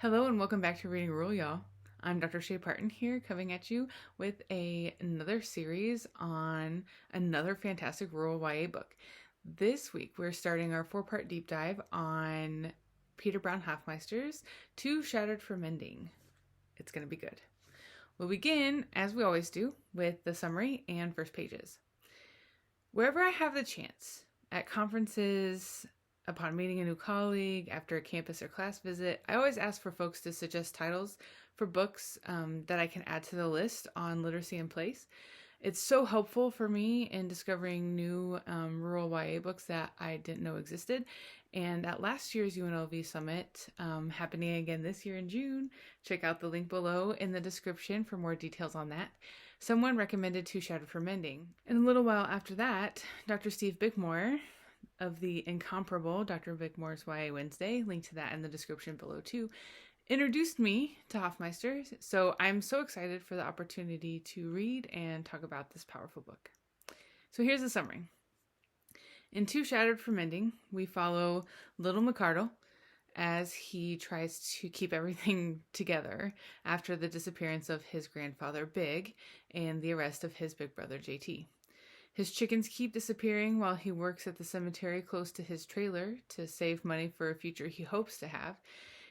Hello and welcome back to Reading Rule, y'all. I'm Dr. Shay Parton here, coming at you with another series on another fantastic rural YA book. This week, we're starting our 4-part deep dive on Peter Brown Hoffmeister's Too Shattered for Mending. It's going to be good. We'll begin, as we always do, with the summary and first pages. Wherever I have the chance, at conferences, upon meeting a new colleague, after a campus or class visit, I always ask for folks to suggest titles for books that I can add to the list on Literacy in Place. It's so helpful for me in discovering new rural YA books that I didn't know existed. And at last year's UNLV Summit, happening again this year in June, check out the link below in the description for more details on that. Someone recommended Too Shattered for Mending. And a little while after that, Dr. Steve Bickmore of the incomparable Dr. Bickmore's YA Wednesday, link to that in the description below too, introduced me to Hoffmeister, so I'm so excited for the opportunity to read and talk about this powerful book. So here's the summary. In Too Shattered for Mending, we follow Little McCardle as he tries to keep everything together after the disappearance of his grandfather Big and the arrest of his big brother JT. His chickens keep disappearing while he works at the cemetery close to his trailer to save money for a future he hopes to have.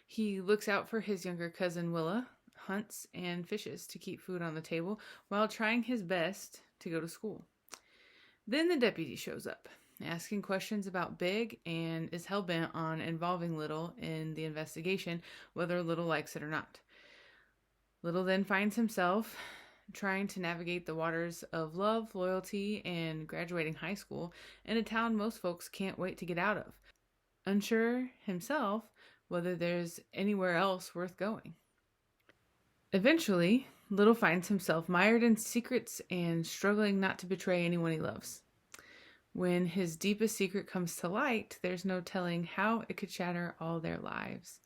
He looks out for his younger cousin Willa, hunts and fishes to keep food on the table while trying his best to go to school. Then the deputy shows up, asking questions about Big, and is hell-bent on involving Little in the investigation, whether Little likes it or not. Little then finds himself trying to navigate the waters of love, loyalty, and graduating high school in a town most folks can't wait to get out of, unsure himself whether there's anywhere else worth going. Eventually, Little finds himself mired in secrets and struggling not to betray anyone he loves. When his deepest secret comes to light, there's no telling how it could shatter all their lives.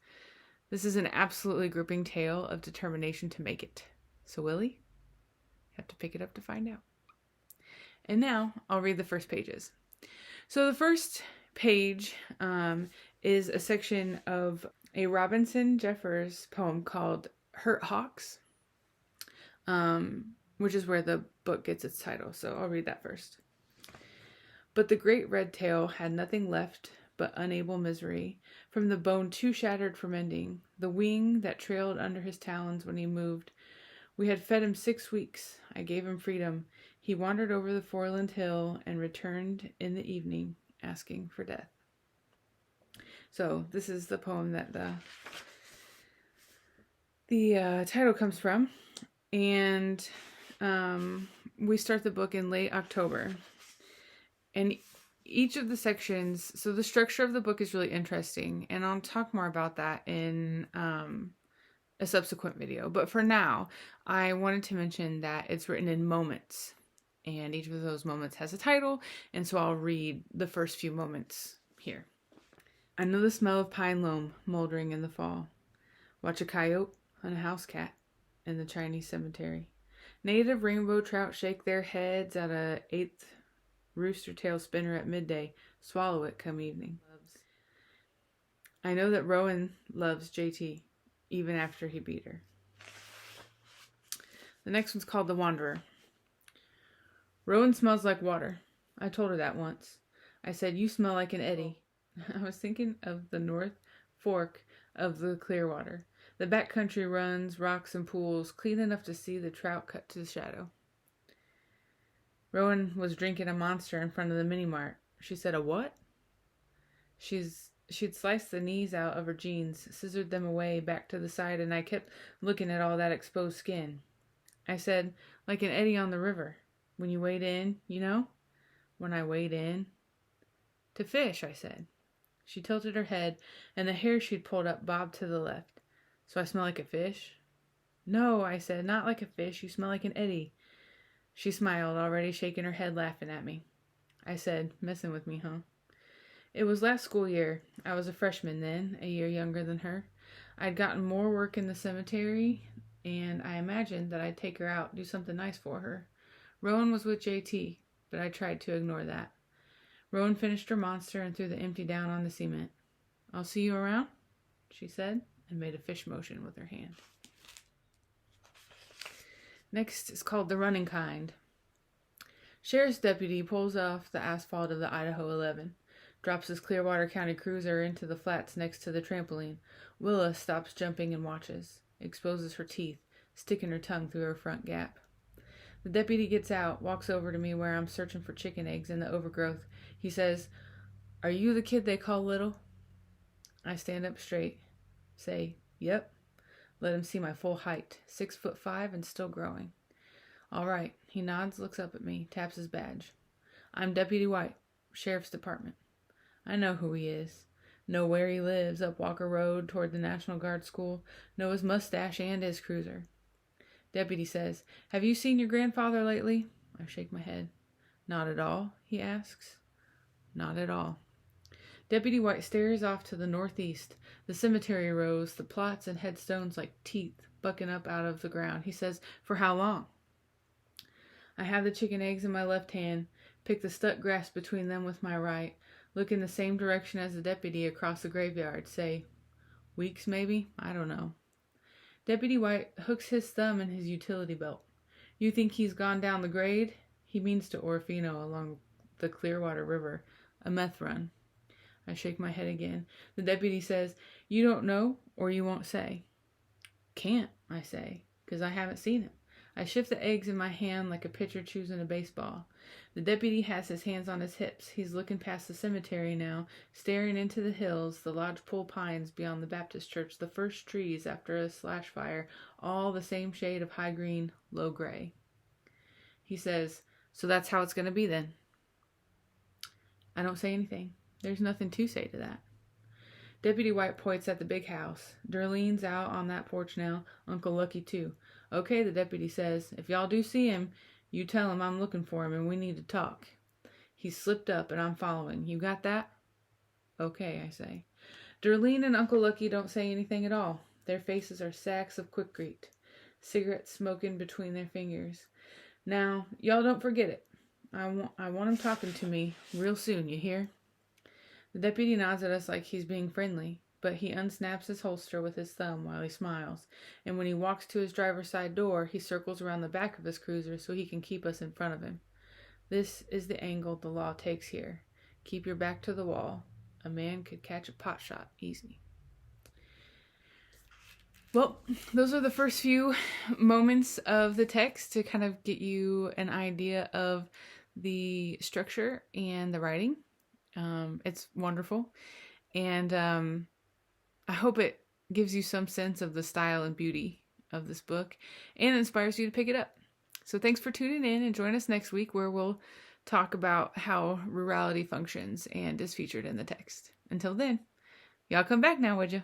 This is an absolutely gripping tale of determination to make it. So will he? Have to pick it up to find out. And now I'll read the first pages. So the first page is a section of a Robinson Jeffers poem called Hurt Hawks, which is where the book gets its title. So I'll read that first. But the great red tail had nothing left but unable misery, from the bone too shattered for mending, the wing that trailed under his talons when he moved. We had fed him 6 weeks. I gave him freedom. He wandered over the foreland hill and returned in the evening, asking for death. So this is the poem that the title comes from. And we start the book in late October. And each of the sections, so the structure of the book is really interesting. And I'll talk more about that in a subsequent video. But for now, I wanted to mention that it's written in moments, and each of those moments has a title, and so I'll read the first few moments here. I know the smell of pine loam moldering in the fall. Watch a coyote hunt a house cat in the Chinese cemetery. Native rainbow trout shake their heads at a 8th rooster tail spinner at midday. Swallow it come evening. I know that Rowan loves JT, even after he beat her. The next one's called The Wanderer. Rowan smells like water. I told her that once. I said, you smell like an eddy. I was thinking of the North Fork of the Clearwater. The backcountry runs, rocks, and pools, clean enough to see the trout cut to the shadow. Rowan was drinking a Monster in front of the mini-mart. She said, a what? She'd sliced the knees out of her jeans, scissored them away back to the side, and I kept looking at all that exposed skin. I said, like an eddy on the river. When you wade in, you know? When I wade in. To fish, I said. She tilted her head, and the hair she'd pulled up bobbed to the left. So I smell like a fish? No, I said, not like a fish. You smell like an eddy. She smiled, already shaking her head, laughing at me. I said, messing with me, huh? It was last school year. I was a freshman then, a year younger than her. I'd gotten more work in the cemetery, and I imagined that I'd take her out, do something nice for her. Rowan was with JT, but I tried to ignore that. Rowan finished her Monster and threw the empty down on the cement. I'll see you around, she said, and made a fish motion with her hand. Next is called The Running Kind. Sheriff's deputy pulls off the asphalt of the Idaho 11, drops his Clearwater County cruiser into the flats next to the trampoline. Willa stops jumping and watches, exposes her teeth, sticking her tongue through her front gap. The deputy gets out, walks over to me where I'm searching for chicken eggs in the overgrowth. He says, "Are you the kid they call Little?" I stand up straight, say, "Yep." Let him see my full height, 6'5" and still growing. "All right." He nods, looks up at me, taps his badge. "I'm Deputy White, Sheriff's Department." I know who he is. Know where he lives, up Walker Road toward the National Guard School. Know his mustache and his cruiser. Deputy says, "Have you seen your grandfather lately?" I shake my head. "Not at all?" he asks. "Not at all." Deputy White stares off to the northeast, the cemetery rows, the plots and headstones like teeth bucking up out of the ground. He says, "For how long?" I have the chicken eggs in my left hand, pick the stuck grass between them with my right, look in the same direction as the deputy across the graveyard, say, "Weeks maybe? I don't know." Deputy White hooks his thumb in his utility belt. "You think he's gone down the grade?" He means to Orofino along the Clearwater River, a meth run. I shake my head again. The deputy says, "You don't know, or you won't say." "Can't," I say, "'cause I haven't seen him." I shift the eggs in my hand like a pitcher choosing a baseball. The deputy has his hands on his hips. He's looking past the cemetery now, staring into the hills, the lodgepole pines beyond the Baptist church, the first trees after a slash fire, all the same shade of high green, low gray. He says, "So that's how it's going to be then?" I don't say anything. There's nothing to say to that. Deputy White points at the big house. Darlene's out on that porch now. Uncle Lucky too. "Okay," the deputy says. "If y'all do see him, you tell him I'm looking for him and we need to talk." He's slipped up and I'm following. You got that? "Okay," I say. Darlene and Uncle Lucky don't say anything at all. Their faces are sacks of quickcrete, cigarettes smoking between their fingers. "Now, y'all don't forget it. I want him talking to me real soon, you hear?" The deputy nods at us like he's being friendly, but he unsnaps his holster with his thumb while he smiles, and when he walks to his driver's side door, he circles around the back of his cruiser so he can keep us in front of him. This is the angle the law takes here. Keep your back to the wall. A man could catch a pot shot easy. Well, those are the first few moments of the text to kind of get you an idea of the structure and the writing. It's wonderful. And I hope it gives you some sense of the style and beauty of this book and inspires you to pick it up. So thanks for tuning in, and join us next week where we'll talk about how rurality functions and is featured in the text. Until then, y'all come back now, would you?